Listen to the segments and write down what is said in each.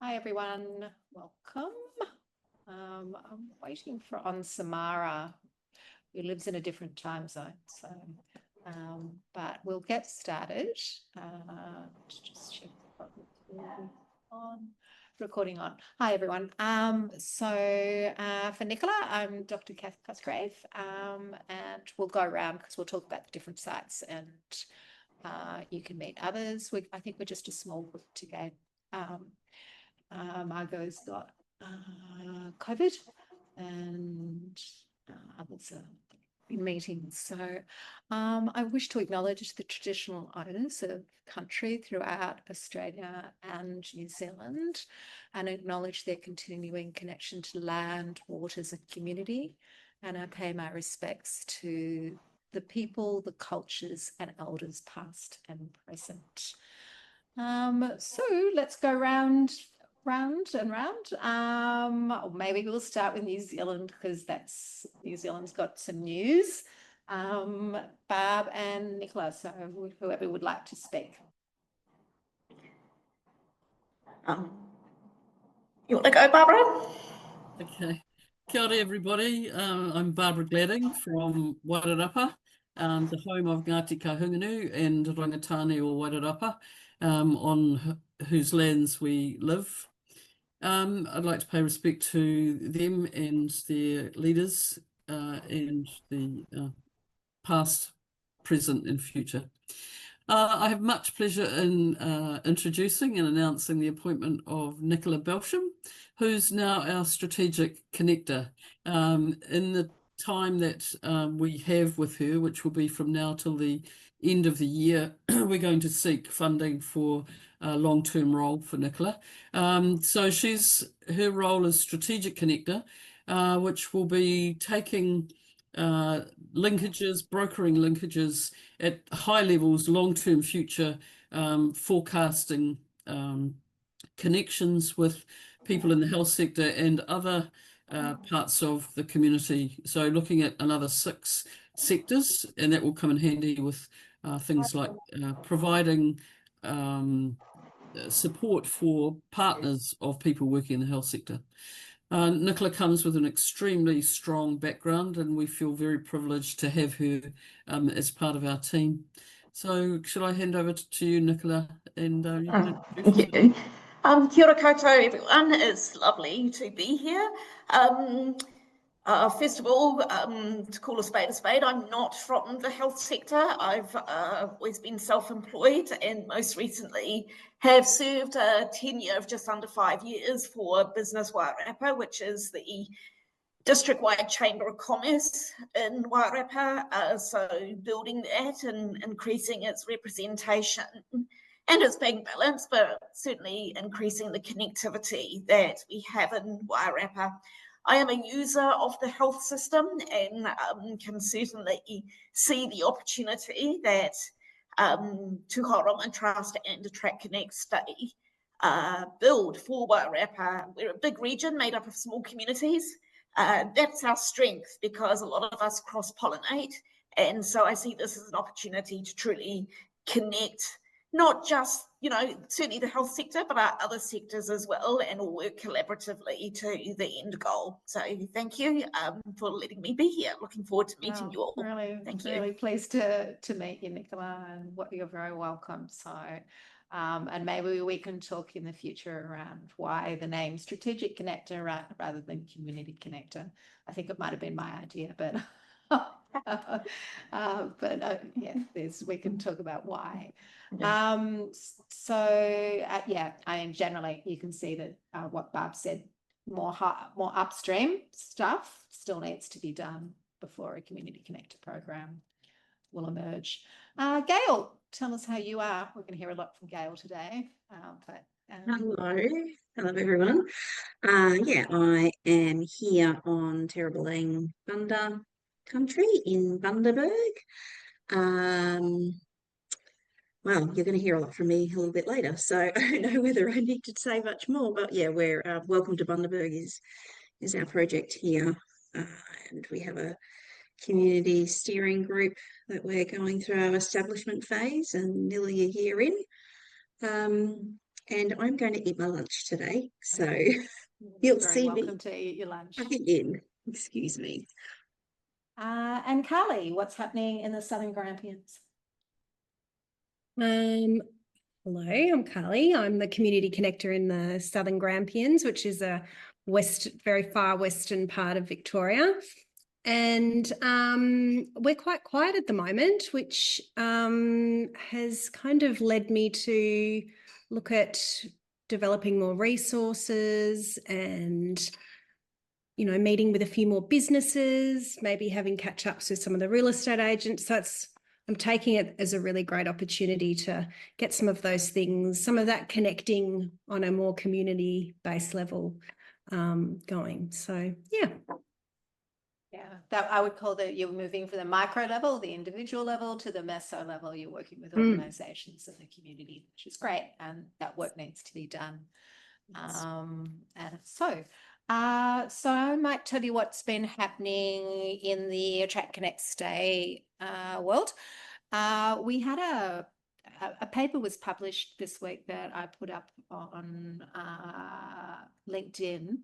Hi everyone, welcome. I'm waiting for Samara, who lives in a different time zone. But we'll get started. Just check on recording on. Hi everyone. For Nicola, I'm Dr. Kath Cosgrave, and we'll go around because we'll talk about the different sites, and you can meet others. I think we're just a small group today. Margot's got COVID, and others are in meetings. So I wish to acknowledge the traditional owners of country throughout Australia and New Zealand, and acknowledge their continuing connection to land, waters, and community. And I pay my respects to the people, the cultures, and elders past and present. So let's go round and round. Or maybe we'll start with New Zealand because New Zealand's got some news. Barb and Nicola, so whoever would like to speak. You want to go, Barbara? Okay. Kia ora, everybody. I'm Barbara Gladding from Wairarapa, the home of Ngāti Kahungunu and Rangatani o Wairarapa, on whose lands we live. I'd like to pay respect to them and their leaders and the past, present and future. I have much pleasure in introducing and announcing the appointment of Nicola Belsham, who's now our strategic connector. In the time that we have with her, which will be from now till the end of the year, we're going to seek funding for a long-term role for Nicola. So her role is strategic connector, which will be taking linkages, brokering linkages at high levels, long-term future forecasting, connections with people in the health sector and other parts of the community. So looking at another 6 sectors, and that will come in handy with things like providing support for partners of people working in the health sector. Nicola comes with an extremely strong background, and we feel very privileged to have her as part of our team. So should I hand over to you, Nicola? And Thank you. Kia ora koutou, everyone. It's lovely to be here. First of all, to call a spade, I'm not from the health sector. I've always been self-employed, and most recently have served a tenure of just under 5 years for Business Wairarapa, which is the district-wide Chamber of Commerce in Wairarapa. So building that and increasing its representation. And it's being balanced, but certainly increasing the connectivity that we have in Wairarapa. I am a user of the health system and can certainly see the opportunity that Tūhoroma Trust and Attract Connect Study build for Wairarapa. We're a big region made up of small communities. That's our strength because a lot of us cross-pollinate. And so I see this as an opportunity to truly connect not just, certainly the health sector, but our other sectors as well, and all work collaboratively to the end goal. So thank you for letting me be here. Looking forward to meeting you all. Thank you. Really pleased to meet you, Nicola, and you're very welcome. So, and maybe we can talk in the future around why the name Strategic Connector rather than Community Connector. I think it might have been my idea, but we can talk about why. Generally you can see that what Barb said, more upstream stuff still needs to be done before a community connector program will emerge. Gail, tell us how you are. We're going to hear a lot from Gail today. Hello everyone. I am here on Terraballing Bunda country in Bundaberg. Well, you're going to hear a lot from me a little bit later, so I don't know whether I need to say much more, but yeah, we're Welcome to Bundaberg is our project here, and we have a community steering group that we're going through our establishment phase and nearly a year in. and I'm going to eat my lunch today. So Okay. you'll Very see me welcome to eat your lunch. back in. Excuse me. And Carly, what's happening in the Southern Grampians? Hello, I'm Carly. I'm the community connector in the Southern Grampians, which is a very far western part of Victoria. And we're quite quiet at the moment, which has kind of led me to look at developing more resources and, you know, meeting with a few more businesses, maybe having catch-ups with some of the real estate agents. So I'm taking it as a really great opportunity to get some of those things, some of that connecting on a more community-based level going. So, yeah. Yeah, that I would call that you're moving from the micro level, the individual level, to the meso level. You're working with organizations in the community, which is great, and that work needs to be done. And so I might tell you what's been happening in the Attract, Connect, Stay world. We had a paper was published this week that I put up on LinkedIn.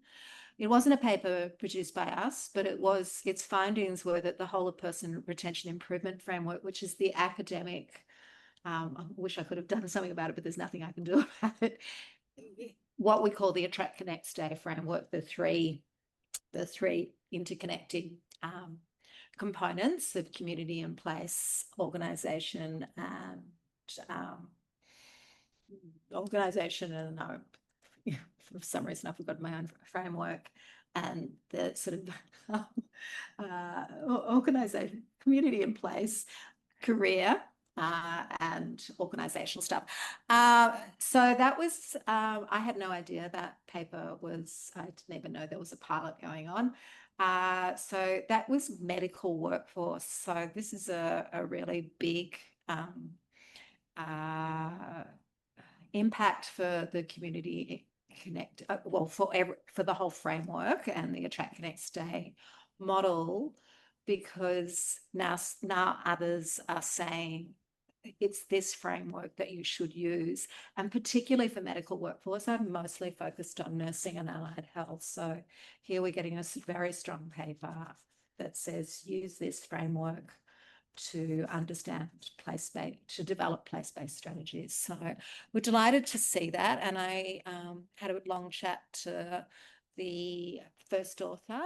It wasn't a paper produced by us, but its findings were that the whole of person retention improvement framework, which is the academic, I wish I could have done something about it, but there's nothing I can do about it. What we call the Attract, Connect, Stay framework, the three interconnecting components of community and place, organisation, and for some reason I forgot my own framework, and the sort of organisation, community and place, career, and organizational stuff. So that was, I had no idea that paper was, I didn't even know there was a pilot going on. So that was medical workforce. So this is a really big impact for the community connect, for the whole framework and the Attract, Connect, Stay model, because now others are saying it's this framework that you should use, and particularly for medical workforce. I'm mostly focused on nursing and allied health. So here we're getting a very strong paper that says use this framework to understand to develop place-based strategies. So we're delighted to see that. And I had a long chat to the first author,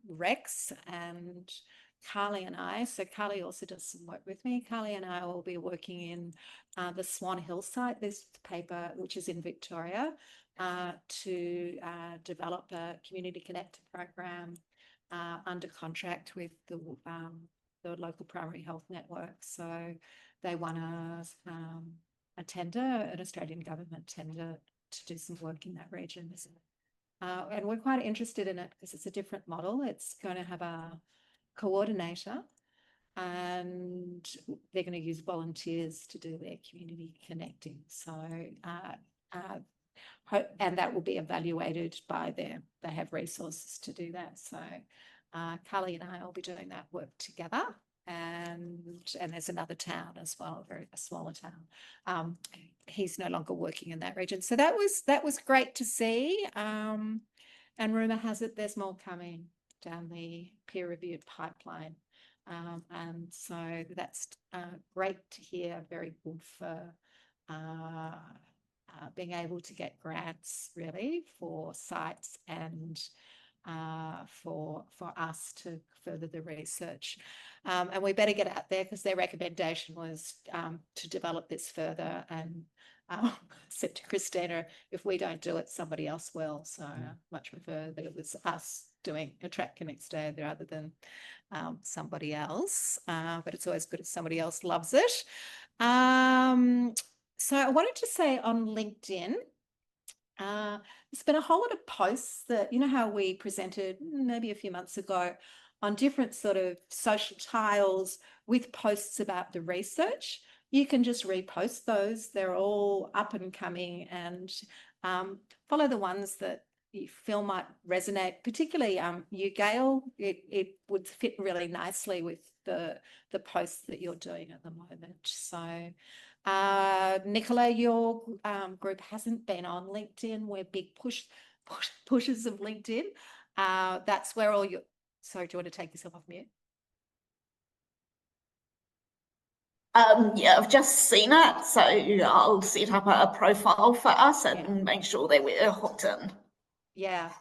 Rex, and Carly and I. So Carly also does some work with me. Carly and I will be working in the Swan Hill site, this paper, which is in Victoria, to develop a community connect program under contract with the local primary health network. So they won a tender, an Australian government tender, to do some work in that region. And we're quite interested in it because it's a different model. It's going to have a coordinator, and they're going to use volunteers to do their community connecting. So and that will be evaluated by them. They have resources to do that. So Carly and I will be doing that work together. And there's another town as well, a smaller town. He's no longer working in that region. So that was great to see. And rumour has it there's more coming down the peer-reviewed pipeline. And so that's great to hear, very good for being able to get grants really for sites and for us to further the research. And we better get out there because their recommendation was to develop this further. And said to Christina, if we don't do it, somebody else will. So I much prefer that it was us doing Attract, Connect, Stay rather than somebody else. But it's always good if somebody else loves it. So I wanted to say on LinkedIn, there's been a whole lot of posts that, you know how we presented maybe a few months ago on different sort of social tiles with posts about the research. You can just repost those. They're all up and coming, and follow the ones that you feel might resonate, particularly you, Gail. It would fit really nicely with the posts that you're doing at the moment. So Nicola, your group hasn't been on LinkedIn. We're big pushers of LinkedIn. That's where all your, sorry, do you want to take yourself off mute? Yeah, I've just seen it, so I'll set up a profile for us and make sure that we're hooked in. Yeah.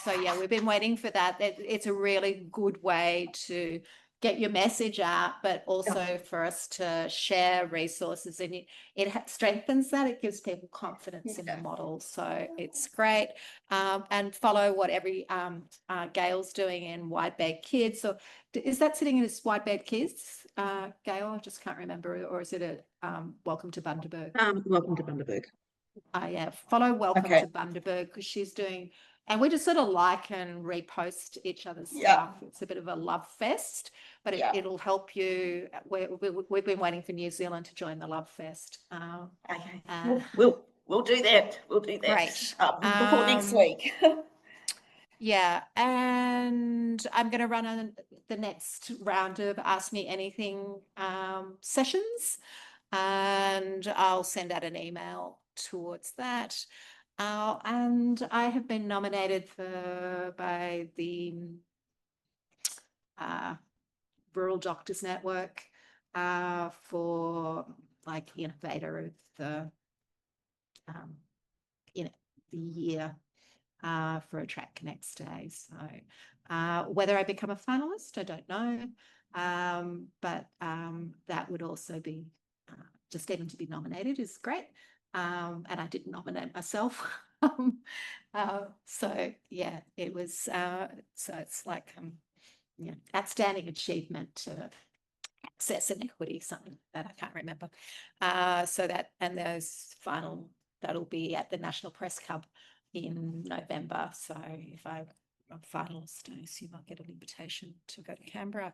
So yeah, we've been waiting for that. It's a really good way to get your message out, but also for us to share resources, and it strengthens that. It gives people confidence in the model. So it's great. And follow what every Gail's doing in White Bed Kids. So is that sitting in as White Bed Kids, Gail? I just can't remember. Or is it a Welcome to Bundaberg? Welcome to Bundaberg. Yeah, follow Welcome to Bundaberg, because she's doing, and we just sort of like and repost each other's stuff. It's a bit of a love fest, but it'll help you. We've been waiting for New Zealand to join the love fest. We'll do that. We'll do that. Great. Before next week. Yeah, and I'm going to run on the next round of Ask Me Anything sessions, and I'll send out an email towards that. And I have been nominated by the Rural Doctors Network for like Innovator of the the year for Attract Connects Day. So whether I become a finalist, I don't know, but that would also be just even to be nominated is great. And I didn't nominate myself. So yeah, it was, so it's like, outstanding achievement, access and equity, something that I can't remember. So that, and that'll be at the National Press Club in November. So if I'm a finalist, I assume I'll get an invitation to go to Canberra.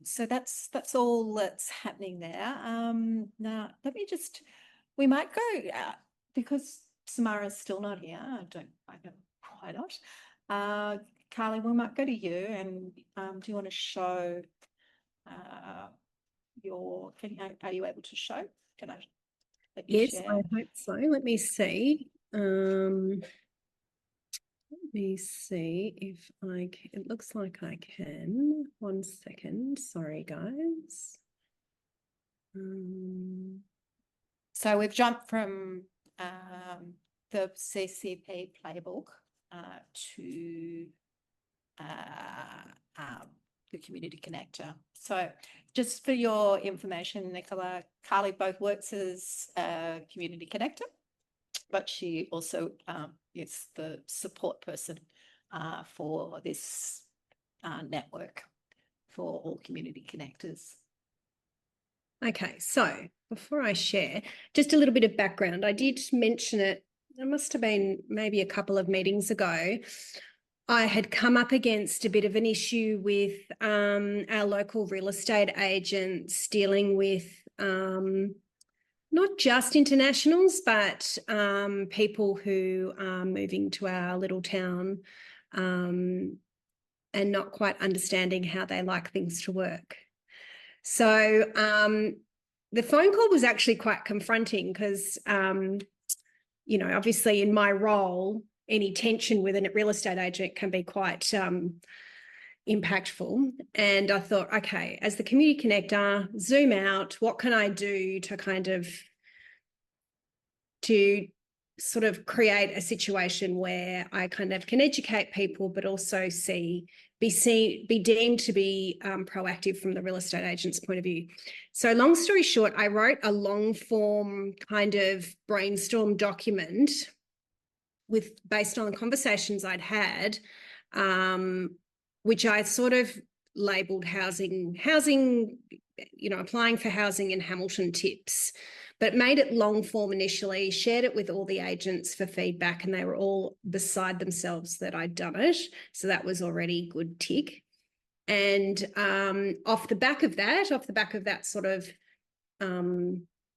So that's all that's happening there. Now let me just, we might go because Samara's still not here. I don't why not. Carly, we might go to you, and do you want to show your? Are you able to show? Can I let you Yes, share? I hope so. Let me see. Let me see if it looks like I can. 1 second. Sorry, guys. So we've jumped from the CCP playbook to the community connector. So just for your information, Nicola, Carly both works as a community connector, but she also is the support person for this network for all community connectors. Okay, so before I share, just a little bit of background. I did mention it must have been maybe a couple of meetings ago. I had come up against a bit of an issue with our local real estate agents dealing with not just internationals, but people who are moving to our little town and not quite understanding how they like things to work. So the phone call was actually quite confronting because, obviously in my role, any tension with a real estate agent can be quite impactful. And I thought, okay, as the community connector, zoom out, what can I do to sort of create a situation where I kind of can educate people, but also be deemed to be proactive from the real estate agent's point of view. So long story short, I wrote a long form kind of brainstorm document based on the conversations I'd had, which I sort of labelled housing, applying for housing in Hamilton tips, but made it long form initially, shared it with all the agents for feedback, and they were all beside themselves that I'd done it. So that was already a good tick. And off the back of that sort of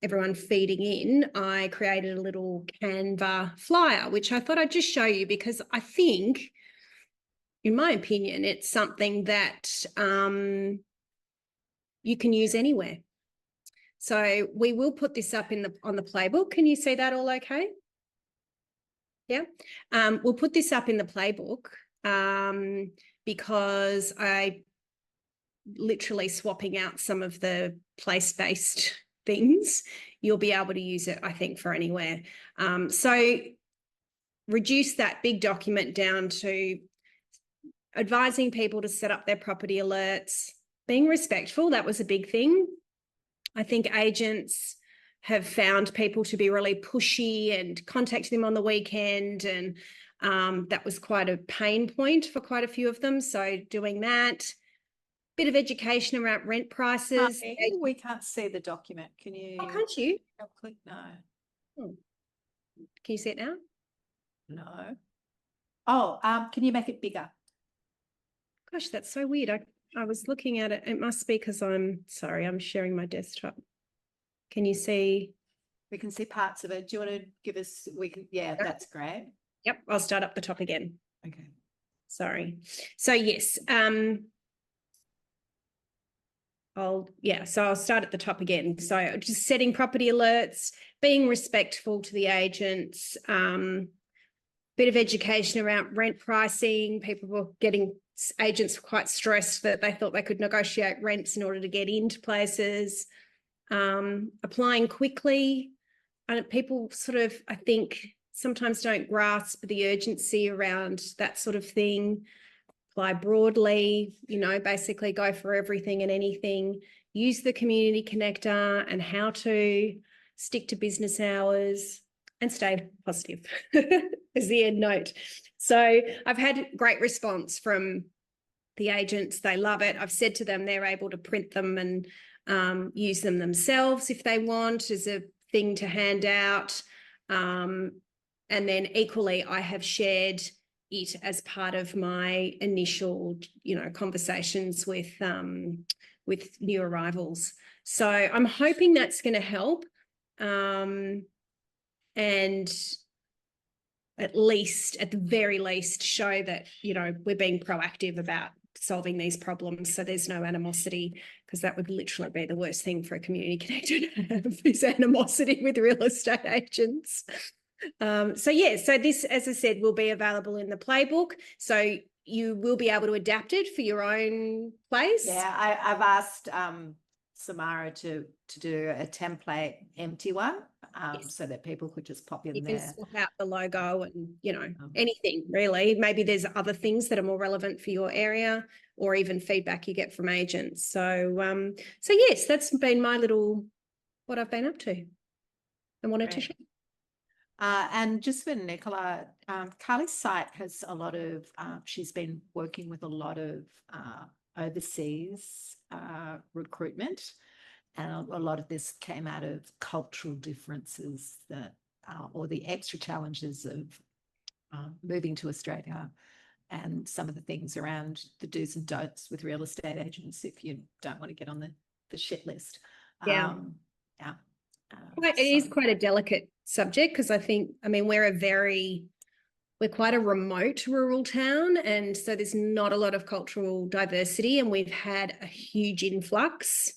everyone feeding in, I created a little Canva flyer, which I thought I'd just show you because I think, in my opinion, it's something that you can use anywhere. So we will put this up on the playbook. Can you see that all okay? Yeah. We'll put this up in the playbook because I literally swapping out some of the place-based things. You'll be able to use it, I think, for anywhere. So reduce that big document down to advising people to set up their property alerts, being respectful. That was a big thing. I think agents have found people to be really pushy and contacting them on the weekend, and that was quite a pain point for quite a few of them. So doing that, bit of education around rent prices. We can't see the document. Can you? Oh, can't you? Click no. Can you see it now? No. Oh, can you make it bigger? Gosh, that's so weird. I was looking at it. It must be because I'm sharing my desktop. Can you see? We can see parts of it. Do you want to give us, yeah, that's great. Yep, I'll start up the top again. Okay. Sorry. So yes, I'll start at the top again. So just setting property alerts, being respectful to the agents, bit of education around rent pricing. People were agents were quite stressed that they thought they could negotiate rents in order to get into places. Applying quickly. And people sort of, I think, sometimes don't grasp the urgency around that sort of thing. Apply broadly, basically go for everything and anything. Use the community connector and how to stick to business hours and stay positive is the end note. So I've had great response from the agents. They love it. I've said to them they're able to print them and use them themselves if they want as a thing to hand out. And then equally, I have shared it as part of my initial, conversations with new arrivals. So I'm hoping that's going to help. And at the very least, show that, we're being proactive about solving these problems. So there's no animosity, because that would literally be the worst thing for a community connector to have, is animosity with real estate agents. So this, as I said, will be available in the playbook. So you will be able to adapt it for your own place. Yeah, I've asked Samara to do a template empty one, Yes. so that people could just pop in You there. can swap out the logo and, anything really. Maybe there's other things that are more relevant for your area, or even feedback you get from agents. So, yes, that's been what I've been up to and wanted to share. And just for Nicola, Carly's site has a lot of, she's been working with a lot of overseas recruitment, and a lot of this came out of cultural differences that, or the extra challenges of moving to Australia, and some of the things around the do's and don'ts with real estate agents if you don't want to get on the shit list. Yeah. Yeah. It is quite a delicate subject, because we're quite a remote rural town, and so there's not a lot of cultural diversity, and we've had a huge influx.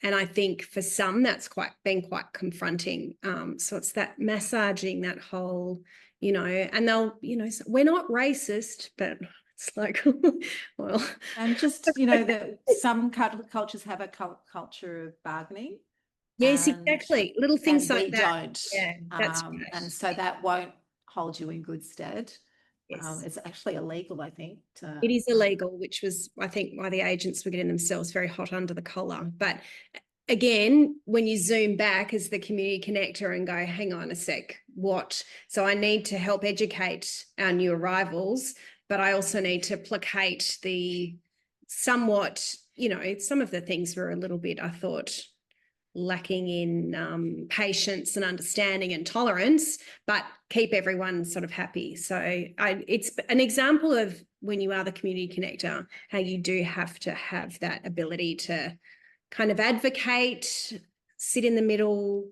And I think for some that's been quite confronting. So it's that massaging that whole, and they'll, we're not racist, but it's like, well. And just, that some cultures have a culture of bargaining. Yes, exactly. Little things like we that. don't. Yeah, that's right. right. And so that won't hold you in good stead. Yes. It's actually illegal, I think. It is illegal, which was, I think, why the agents were getting themselves very hot under the collar. But again, when you zoom back as the community connector and go, hang on a sec, what? So I need to help educate our new arrivals, but I also need to placate the somewhat, some of the things were a little bit, I thought, lacking in patience and understanding and tolerance, but keep everyone sort of happy. So it's an example of, when you are the community connector, how you do have to have that ability to kind of advocate, sit in the middle,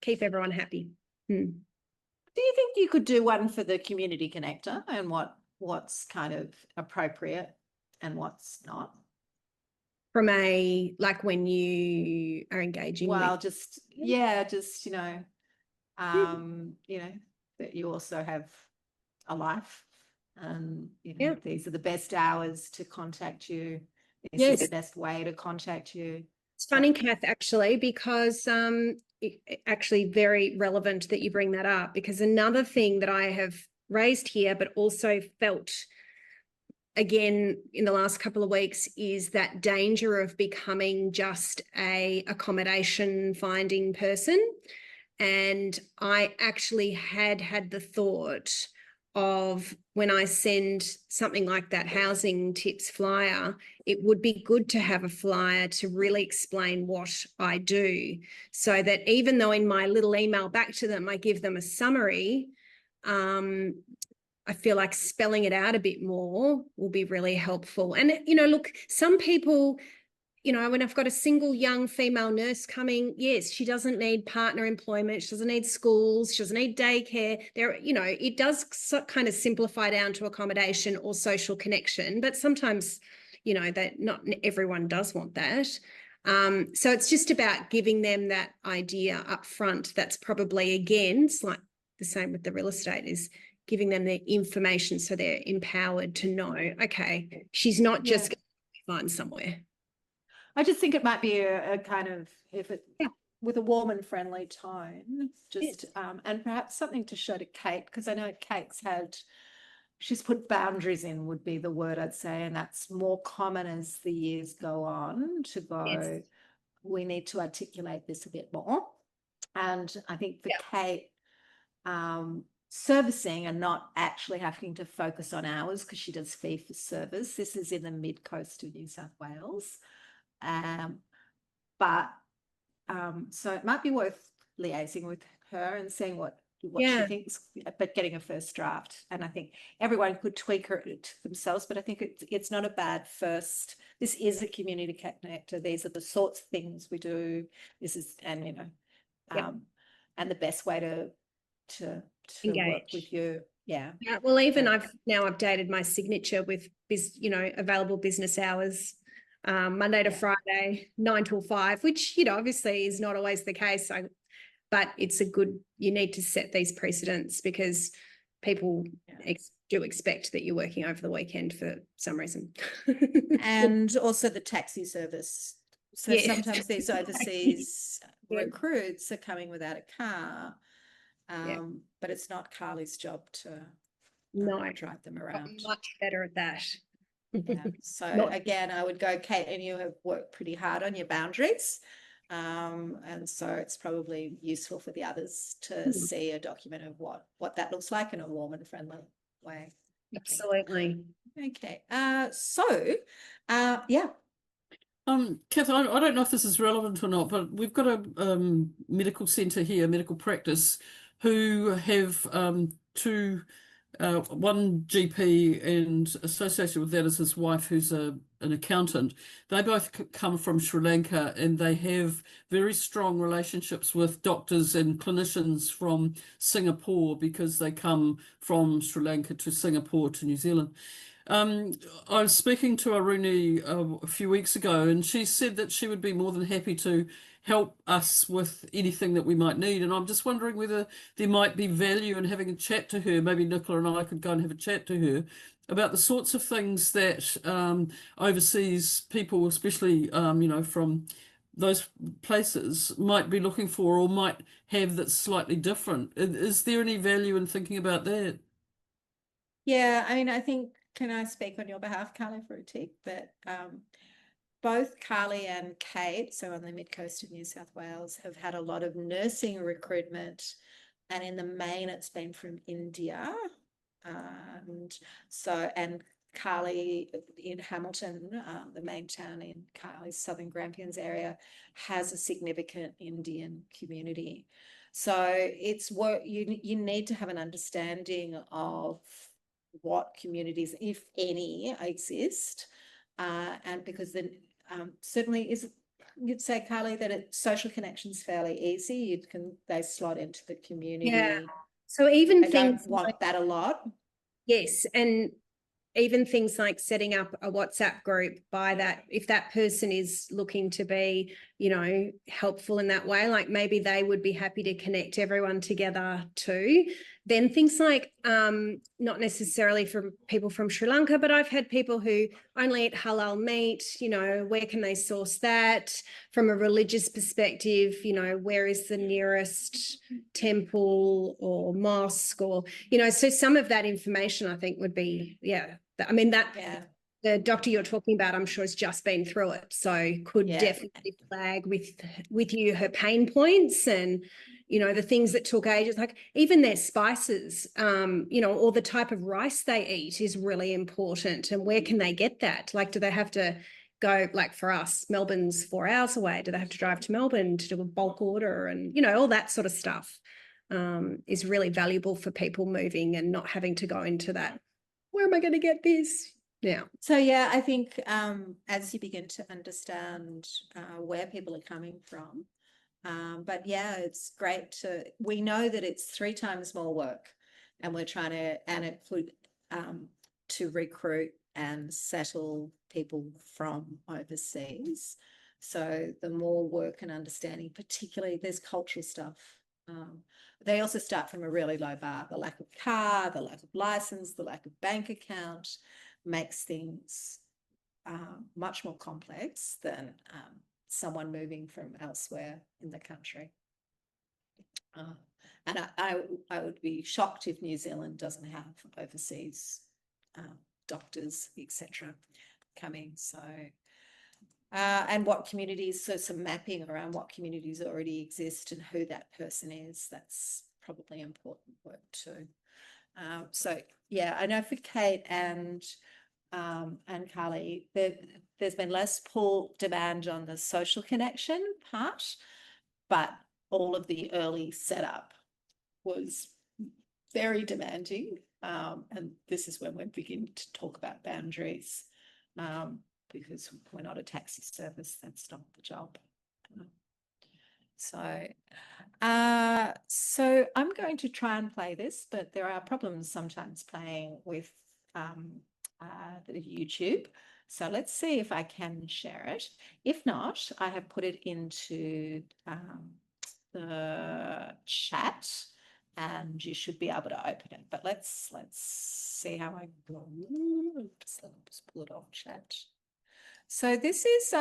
keep everyone happy. Do you think you could do one for the community connector, and what's kind of appropriate and what's not? from a, like when you are engaging Well, with. just yeah, just you know, that you also have a life, and Yeah. these are the best hours to contact you. This is Yes. the best way to contact you. It's funny, Kath, actually, because actually very relevant that you bring that up, because another thing that I have raised here, but also felt again in the last couple of weeks, is that danger of becoming just a accommodation finding person. And I actually had the thought of, when I send something like that housing tips flyer, it would be good to have a flyer to really explain what I do, so that even though in my little email back to them I give them a summary, I feel like spelling it out a bit more will be really helpful. And, look, some people, when I've got a single young female nurse coming, yes, she doesn't need partner employment. She doesn't need schools. She doesn't need daycare. It does kind of simplify down to accommodation or social connection. But sometimes, that not everyone does want that. So it's just about giving them that idea up front. That's probably, again, it's like the same with the real estate, is giving them the information so they're empowered to know, okay, she's not just going to find somewhere. I just think it might be a kind of, with a warm and friendly tone, just and perhaps something to show to Kate, because I know she's put boundaries in, would be the word I'd say, and that's more common as the years go on, to go, we need to articulate this a bit more. And I think for Kate, servicing and not actually having to focus on hours, because she does fee for service. This is in the mid-coast of New South Wales. So it might be worth liaising with her and seeing what she thinks, but getting a first draft. And I think everyone could tweak it themselves, but I think it's not a bad first. This is a community connector. These are the sorts of things we do. This is, and and the best way to engage. Work with you. Yeah. Well, even I've now updated my signature with available business hours, Monday to Friday, 9 till 5, which, obviously is not always the case. But it's you need to set these precedents, because people do expect that you're working over the weekend for some reason. And also the taxi service. So sometimes these overseas recruits are coming without a car. But it's not Carly's job to drive them around. I'm much better at that. So again, I would go, Kate, and you have worked pretty hard on your boundaries. And so it's probably useful for the others to see a document of what that looks like in a warm and friendly way. Absolutely. Okay. Kath, I don't know if this is relevant or not, but we've got a medical centre here, medical practice, who have one GP, and associated with that is his wife, who's an accountant. They both come from Sri Lanka, and they have very strong relationships with doctors and clinicians from Singapore, because they come from Sri Lanka to Singapore to New Zealand. I was speaking to Aruni a few weeks ago, and she said that she would be more than happy to help us with anything that we might need. And I'm just wondering whether there might be value in having a chat to her. Maybe Nicola and I could go and have a chat to her about the sorts of things that overseas people, especially from those places, might be looking for or might have that's slightly different. Is there any value in thinking about that? Yeah, I mean, I think, can I speak on your behalf, Carly, for a tick? But both Carly and Kate, so on the mid-coast of New South Wales, have had a lot of nursing recruitment, and in the main it's been from India. And Carly in Hamilton, the main town in Carly's Southern Grampians area, has a significant Indian community. So it's what you need to have an understanding of what communities, if any, exist, and because then certainly you'd say, Carly, that social connection's fairly easy. They slot into the community. Yeah. So even they things don't want that a lot. Yes, and even things like setting up a WhatsApp group by that, if that person is looking to be, helpful in that way, like maybe they would be happy to connect everyone together too. Then things like, not necessarily from people from Sri Lanka, but I've had people who only eat halal meat, where can they source that? From a religious perspective, where is the nearest temple or mosque, or, so some of that information I think would be, I mean, the doctor you're talking about, I'm sure has just been through it, so could definitely flag with you her pain points and, the things that took ages, like even their spices, or the type of rice they eat is really important. And where can they get that? Like, do they have to go, like for us, Melbourne's 4 hours away. Do they have to drive to Melbourne to do a bulk order? And, all that sort of stuff is really valuable for people moving and not having to go into that, where am I going to get this? Yeah. So, yeah, I think as you begin to understand where people are coming from, but yeah, it's great we know that it's 3 times more work, and we're trying to recruit and settle people from overseas. So the more work and understanding, particularly there's cultural stuff. They also start from a really low bar. The lack of car, the lack of license, the lack of bank account makes things much more complex than someone moving from elsewhere in the country. And I would be shocked if New Zealand doesn't have overseas doctors, etc., coming. So, and what communities, so some mapping around what communities already exist and who that person is, that's probably important work too. So, yeah, I know for Kate and Carly, there's been less pull demand on the social connection part, but all of the early setup was very demanding. And this is when we begin to talk about boundaries, because we're not a taxi service, that's not the job. So I'm going to try and play this, but there are problems sometimes playing with the YouTube. So let's see if I can share it. If not, I have put it into the chat, and you should be able to open it. But let's see how I go. Just pull it off chat. So this is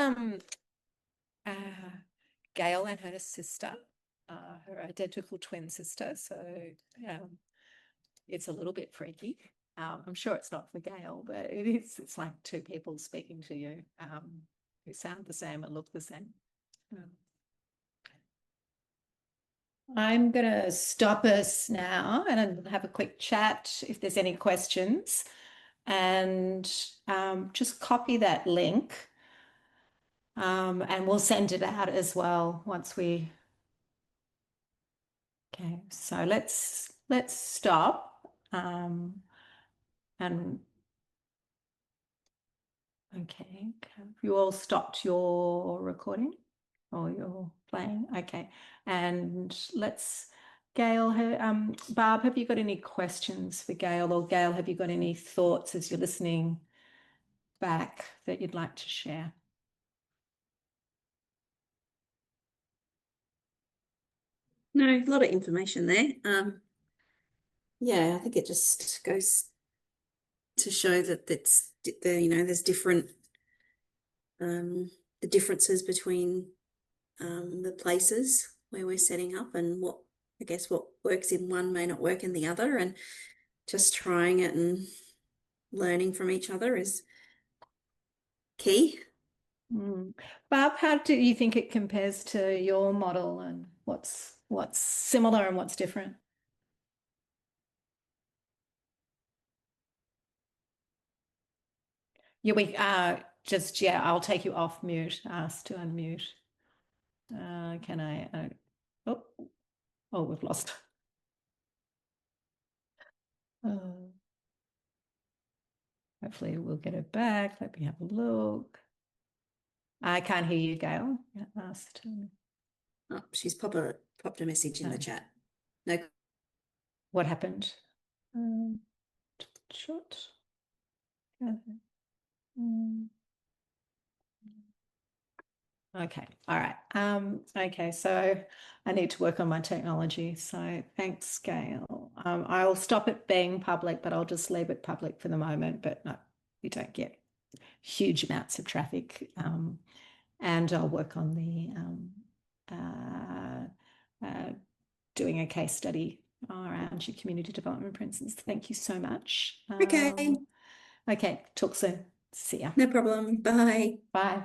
Gail and her sister, her identical twin sister. So it's a little bit freaky. I'm sure it's not for Gail, but it is. It's like 2 people speaking to you who sound the same and look the same. I'm going to stop us now and have a quick chat if there's any questions, and just copy that link, and we'll send it out as well once we. Okay, so let's stop, and okay, you all stopped your recording or you're playing? Okay, and Gail, Barb, have you got any questions for Gail, or Gail, have you got any thoughts as you're listening back that you'd like to share? No, a lot of information there. Yeah, I think it just goes to show that there's different the differences between the places where we're setting up, and what works in one may not work in the other, and just trying it and learning from each other is key. Barb, how do you think it compares to your model, and what's similar and what's different? Yeah, I'll take you off mute. Ask to unmute. Can I? Oh, we've lost. Hopefully we'll get it back. Let me have a look. I can't hear you, Gail. Asked. Oh, she's popped a message in the chat. No. What happened? Shot. Okay, all right. Okay, so I need to work on my technology. So thanks, Gail. I'll stop it being public, but I'll just leave it public for the moment. But no, we don't get huge amounts of traffic. And I'll work on the doing a case study around your community development principles. Thank you so much. Okay. Okay, talk soon. See ya. No problem. Bye. Bye.